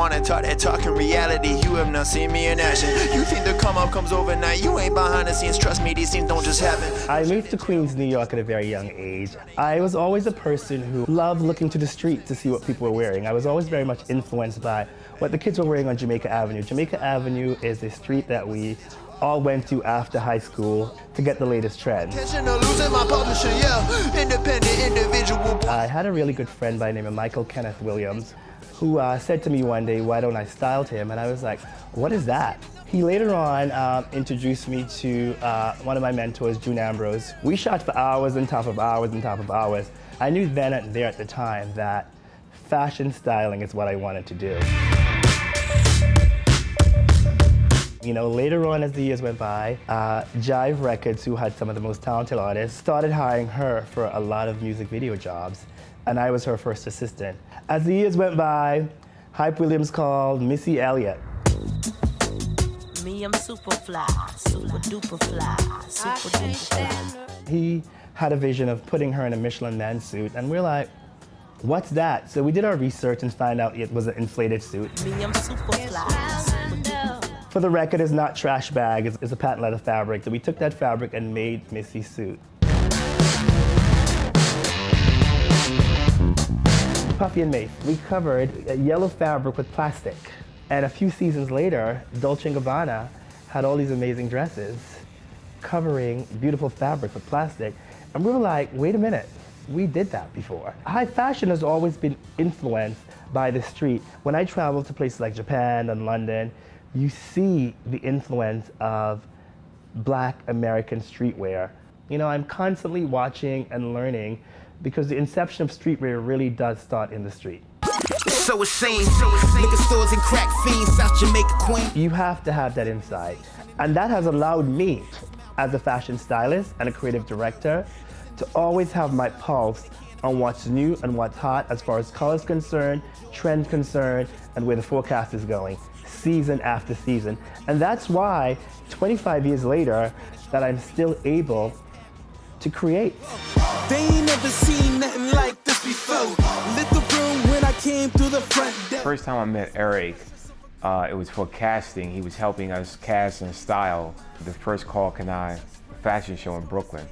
on and talk that talk in reality. You have not seen me in action. You think the come up comes overnight. You ain't behind the scenes. Trust me, these things don't just happen. I moved to Queens, New York at a very young age. I was always a person who loved looking to the street to see what people were wearing. I was always very much influenced by what the kids were wearing on Jamaica Avenue. Jamaica Avenue is a street that we all went to after high school to get the latest trends. I had a really good friend by the name of Michael Kenneth Williams who said to me one day, why don't I style him? And I was like, what is that? He later on introduced me to one of my mentors, June Ambrose. We shot for hours on top of hours on top of hours. I knew then and there at the time that fashion styling is what I wanted to do. You know, later on as the years went by, Jive Records, who had some of the most talented artists, started hiring her for a lot of music video jobs, and I was her first assistant. As the years went by, Hype Williams called Missy Elliott. Me, I'm super fly, super duper fly, super duper fly. He had a vision of putting her in a Michelin Man suit, and we're like, what's that? So we did our research and found out it was an inflated suit. Me, I'm super fly, super duper. For the record, it's not trash bag, it's a patent leather fabric. So we took that fabric and made Missy's suit. Puffy and Mace, we covered yellow fabric with plastic. And a few seasons later, Dolce & Gabbana had all these amazing dresses covering beautiful fabric with plastic. And we were like, wait a minute, we did that before. High fashion has always been influenced by the street. When I travel to places like Japan and London, you see the influence of Black American streetwear. You know, I'm constantly watching and learning because the inception of streetwear really does start in the street. So it seems, liquor stores and crack fiends, South Jamaica Queen. You have to have that insight. And that has allowed me, as a fashion stylist and a creative director, to always have my pulse on what's new and what's hot as far as color's concerned, trend concerned, and where the forecast is going, season after season. And that's why, 25 years later, that I'm still able to create. They ain't never seen nothing like this before. Lit the room when I came through the front door. First time I met Eric, it was for casting. He was helping us cast and style the first Call Can I fashion show in Brooklyn.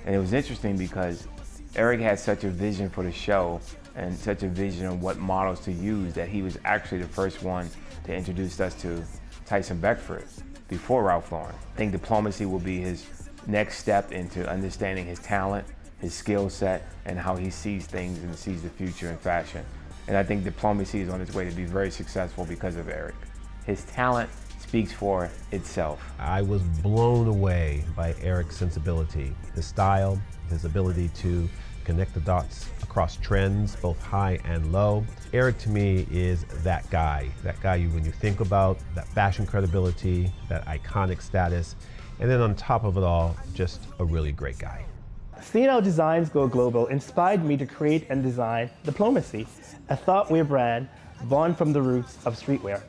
And it was interesting because Eric had such a vision for the show and such a vision of what models to use that he was actually the first one to introduce us to Tyson Beckford before Ralph Lauren. I think diplomacy will be his next step into understanding his talent, his skill set, and how he sees things and sees the future in fashion. And I think diplomacy is on its way to be very successful because of Eric. His talent speaks for itself. I was blown away by Eric's sensibility, his style, his ability to connect the dots across trends, both high and low. Eric, to me, is that guy when you think about that fashion credibility, that iconic status, and then on top of it all, just a really great guy. Seeing how designs go global inspired me to create and design Diplomacy, a thoughtwear brand born from the roots of streetwear.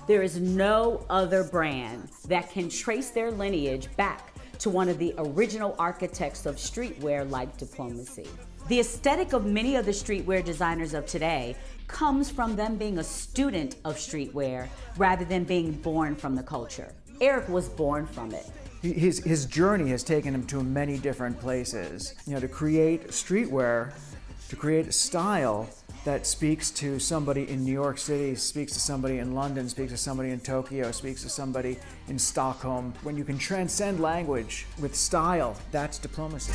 There is no other brand that can trace their lineage back to one of the original architects of streetwear like Diplomacy. The aesthetic of many of the streetwear designers of today comes from them being a student of streetwear rather than being born from the culture. Eric was born from it. His journey has taken him to many different places. You know, to create streetwear, to create a style that speaks to somebody in New York City, speaks to somebody in London, speaks to somebody in Tokyo, speaks to somebody in Stockholm. When you can transcend language with style, that's diplomacy.